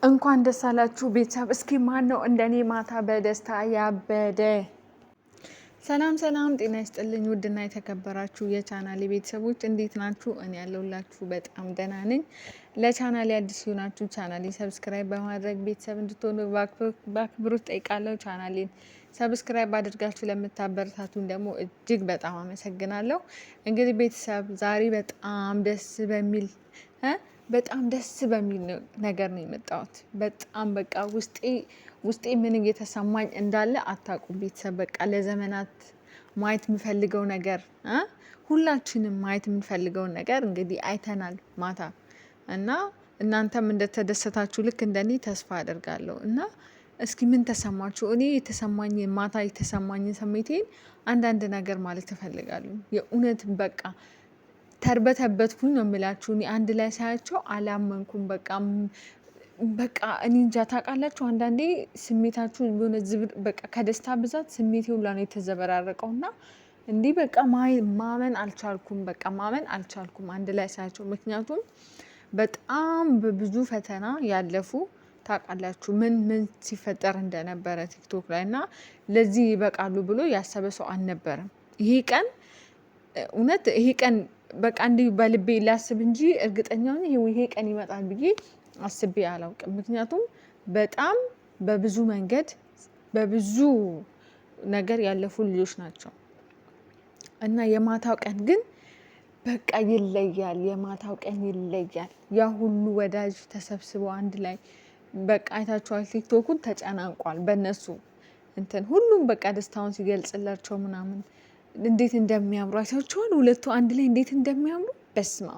እንኳን ደስ አላችሁ ቤተሰብ። እስኪ ማን ነው እንደኔ ማታ በደስታ ያበደ? ሰላም ሰላም፣ ጤና ይስጥልኝ ውድና የተከበራችሁ የቻናሌ ቤተሰቦች እንዴት ናችሁ? እኔ ያለሁላችሁ በጣም ደህና ነኝ። ለቻናሌ አዲስ ሆናችሁ ቻናሌ ሰብስክራይብ በማድረግ ቤተሰብ እንድትሆኑ በአክብሮት ጠይቃለሁ። ቻናሌን ሰብስክራይብ አድርጋችሁ ለምታበረታቱን ደግሞ እጅግ በጣም አመሰግናለሁ። እንግዲህ ቤተሰብ ዛሬ በጣም ደስ በሚል ነገር ነው የመጣሁት። በጣም በቃ ውስጤ ምን እየተሰማኝ እንዳለ አታውቁም ቤተሰብ። በቃ ለዘመናት ማየት የምፈልገው ነገር ሁላችንም ማየት የምንፈልገውን ነገር እንግዲህ አይተናል ማታ እና እናንተም እንደተደሰታችሁ ልክ እንደኔ ተስፋ አደርጋለሁ። እና እስኪ ምን ተሰማችሁ? እኔ ማታ የተሰማኝን ስሜቴን አንዳንድ ነገር ማለት እፈልጋለሁ። የእውነት በቃ ተርበተበትኩኝ ነው የምላችሁ። እኔ አንድ ላይ ሳያቸው አላመንኩም። በቃ እኔ እንጃ ታውቃላችሁ፣ አንዳንዴ ስሜታችሁ የሆነ በቃ ከደስታ ብዛት ስሜቴ ሁላ ነው የተዘበራረቀው እና እንዲህ በቃ ማመን አልቻልኩም። በቃ ማመን አልቻልኩም አንድ ላይ ሳያቸው። ምክንያቱም በጣም በብዙ ፈተና ያለፉ ታውቃላችሁ ምን ሲፈጠር እንደነበረ ቲክቶክ ላይ እና ለዚህ ይበቃሉ ብሎ ያሰበ ሰው አልነበረም። ይሄ ቀን በቃ እንዲህ በልቤ ላስብ እንጂ እርግጠኛ ነኝ ይሄ ቀን ይመጣል ብዬ አስቤ አላውቅም። ምክንያቱም በጣም በብዙ መንገድ በብዙ ነገር ያለፉ ልጆች ናቸው እና የማታው ቀን ግን በቃ ይለያል። የማታው ቀን ይለያል። ያ ሁሉ ወዳጅ ተሰብስበው አንድ ላይ በቃ አይታችኋል። ቲክቶኩን ተጨናንቋል በእነሱ ሁሉም በቃ ደስታውን ሲገልጽላቸው ምናምን እንዴት እንደሚያምሩ አይታችኋል። ሁለቱ አንድ ላይ እንዴት እንደሚያምሩ በስማ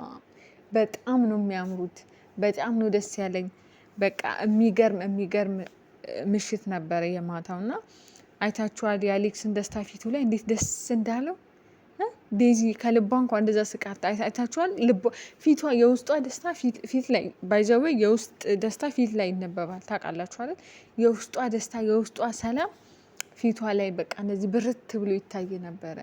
በጣም ነው የሚያምሩት። በጣም ነው ደስ ያለኝ። በቃ የሚገርም ምሽት ነበረ የማታው እና አይታችኋል የአሌክስን ደስታ ፊቱ ላይ እንዴት ደስ እንዳለው። ዴዚ ከልቧ እንኳን እንደዛ ስቃታ አይታችኋል። ፊቷ የውስጧ ደስታ ፊት ላይ ባይዘዌ የውስጥ ደስታ ፊት ላይ ይነበባል ታውቃላችሁ አይደል? የውስጧ ደስታ የውስጧ ሰላም ፊቷ ላይ በቃ እንደዚህ ብርት ብሎ ይታይ ነበረ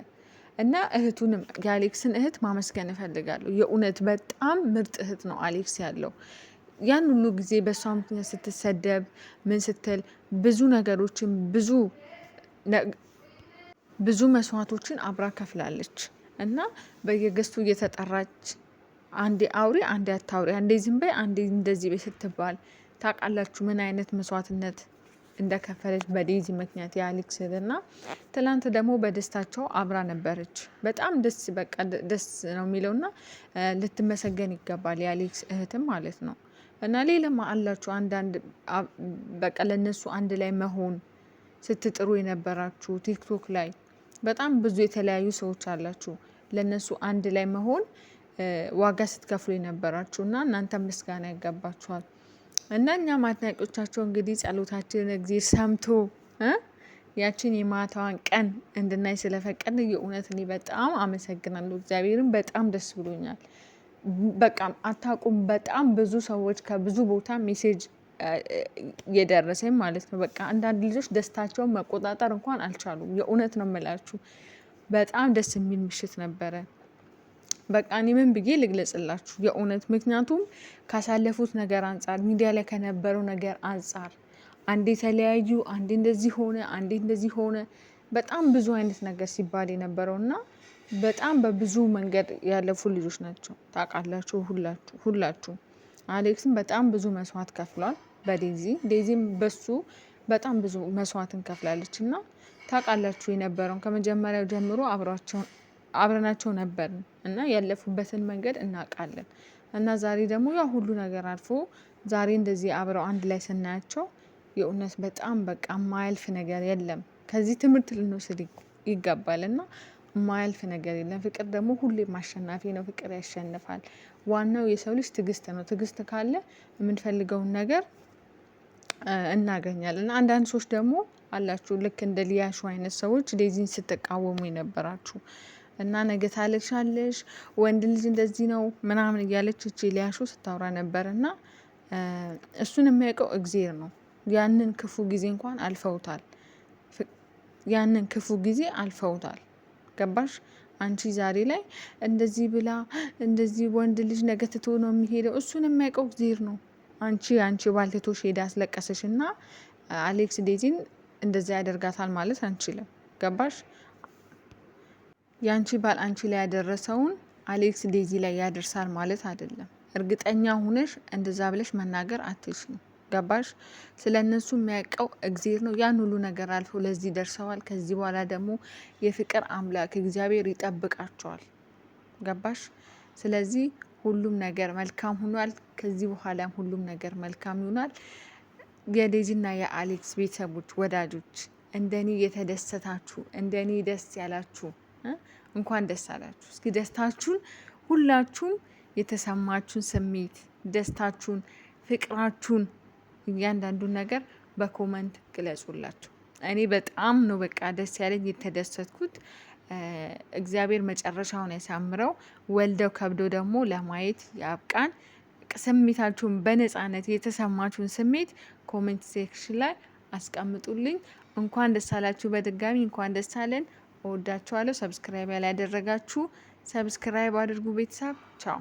እና እህቱንም የአሌክስን እህት ማመስገን እፈልጋለሁ። የእውነት በጣም ምርጥ እህት ነው አሌክስ ያለው። ያን ሁሉ ጊዜ በእሷ ምክንያት ስትሰደብ ምን ስትል ብዙ ነገሮችን ብዙ መስዋዕቶችን አብራ ከፍላለች እና በየገስቱ እየተጠራች አንዴ አውሪ አንዴ አታውሪ፣ አንዴ ዝም በይ አንዴ እንደዚህ በይ ስትባል ታውቃላችሁ ምን አይነት መስዋዕትነት እንደከፈለች በዴዚ ምክንያት የአሌክስ እና ትላንት ደግሞ በደስታቸው አብራ ነበረች። በጣም ደስ ነው የሚለውና ልትመሰገን ይገባል የአሌክስ እህትም ማለት ነው። እና ሌላም አላችሁ አንዳንድ በቃ ለነሱ አንድ ላይ መሆን ስትጥሩ የነበራችሁ ቲክቶክ ላይ በጣም ብዙ የተለያዩ ሰዎች አላችሁ። ለነሱ አንድ ላይ መሆን ዋጋ ስትከፍሉ የነበራችሁ እና እናንተ ምስጋና ይገባችኋል። እና እኛም አድናቂዎቻቸው እንግዲህ ጸሎታችንን እግዚአብሔር ሰምቶ ያችን የማታዋን ቀን እንድናይ ስለፈቀደ የእውነት እኔ በጣም አመሰግናለሁ። እግዚአብሔርን በጣም ደስ ብሎኛል። በቃ አታውቁም፣ በጣም ብዙ ሰዎች ከብዙ ቦታ ሜሴጅ የደረሰኝ ማለት ነው። በቃ አንዳንድ ልጆች ደስታቸውን መቆጣጠር እንኳን አልቻሉም። የእውነት ነው የምላችሁ። በጣም ደስ የሚል ምሽት ነበረ። በቃ እኔ ምን ብዬ ልግለጽላችሁ የእውነት። ምክንያቱም ካሳለፉት ነገር አንጻር ሚዲያ ላይ ከነበረው ነገር አንጻር አንዴ ተለያዩ፣ አንዴ እንደዚህ ሆነ፣ አንዴ እንደዚህ ሆነ፣ በጣም ብዙ አይነት ነገር ሲባል የነበረው እና በጣም በብዙ መንገድ ያለፉ ልጆች ናቸው ታውቃላችሁ ሁላችሁ። አሌክስም በጣም ብዙ መስዋዕት ከፍሏል ዴዚም በሱ በጣም ብዙ መስዋዕትን ከፍላለች እና ታውቃላችሁ የነበረውን ከመጀመሪያው ጀምሮ አብረናቸው ነበርን እና ያለፉበትን መንገድ እናውቃለን። እና ዛሬ ደግሞ ያ ሁሉ ነገር አልፎ ዛሬ እንደዚህ አብረው አንድ ላይ ስናያቸው የእውነት በጣም በቃ የማያልፍ ነገር የለም። ከዚህ ትምህርት ልንወስድ ይገባል እና የማያልፍ ነገር የለም። ፍቅር ደግሞ ሁሌም አሸናፊ ነው። ፍቅር ያሸንፋል። ዋናው የሰው ልጅ ትዕግስት ነው። ትዕግስት ካለ የምንፈልገውን ነገር እናገኛለን። እና አንዳንድ ሰዎች ደግሞ አላችሁ ልክ እንደ ሊያሹ አይነት ሰዎች ዴዚን ስትቃወሙ የነበራችሁ እና ነገ ታለቅሻለሽ ወንድ ልጅ እንደዚህ ነው ምናምን እያለች እቺ ሊያሹ ስታወራ ነበር እና እሱን የሚያውቀው እግዚአብሔር ነው። ያንን ክፉ ጊዜ እንኳን አልፈውታል። ገባሽ? አንቺ ዛሬ ላይ እንደዚህ ብላ እንደዚህ ወንድ ልጅ ነገ ትቶ ነው የሚሄደው። እሱን የሚያውቀው እግዚአብሔር ነው። አንቺ ባልቴቶሽ ሄዳ አስለቀሰሽና አሌክስ ዴዚን እንደዛ ያደርጋታል ማለት አንችልም። ገባሽ? ያንቺ ባል አንቺ ላይ ያደረሰውን አሌክስ ዴዚ ላይ ያደርሳል ማለት አይደለም። እርግጠኛ ሁነሽ እንደዛ ብለሽ መናገር አትችይም። ገባሽ? ስለ እነሱ የሚያውቀው እግዜር ነው። ያን ሁሉ ነገር አልፎ ለዚህ ደርሰዋል። ከዚህ በኋላ ደግሞ የፍቅር አምላክ እግዚአብሔር ይጠብቃቸዋል። ገባሽ? ስለዚህ ሁሉም ነገር መልካም ሆኗል። ከዚህ በኋላም ሁሉም ነገር መልካም ይሆናል። የዴዚና የአሌክስ ቤተሰቦች፣ ወዳጆች እንደኔ የተደሰታችሁ እንደኔ ደስ ያላችሁ እንኳን ደስ አላችሁ። እስኪ ደስታችሁን ሁላችሁም የተሰማችሁን ስሜት ደስታችሁን፣ ፍቅራችሁን እያንዳንዱን ነገር በኮመንት ግለጹላቸው። እኔ በጣም ነው በቃ ደስ ያለኝ የተደሰትኩት። እግዚአብሔር መጨረሻውን ያሳምረው። ወልደው ከብደው ደግሞ ለማየት ያብቃን። ስሜታችሁን በነፃነት የተሰማችሁን ስሜት ኮሜንት ሴክሽን ላይ አስቀምጡልኝ። እንኳን ደስ አላችሁ። በድጋሚ እንኳን ደስ አለን። እወዳችኋለሁ። ሰብስክራይብ ያላደረጋችሁ ሰብስክራይብ አድርጉ። ቤተሰብ ቻው።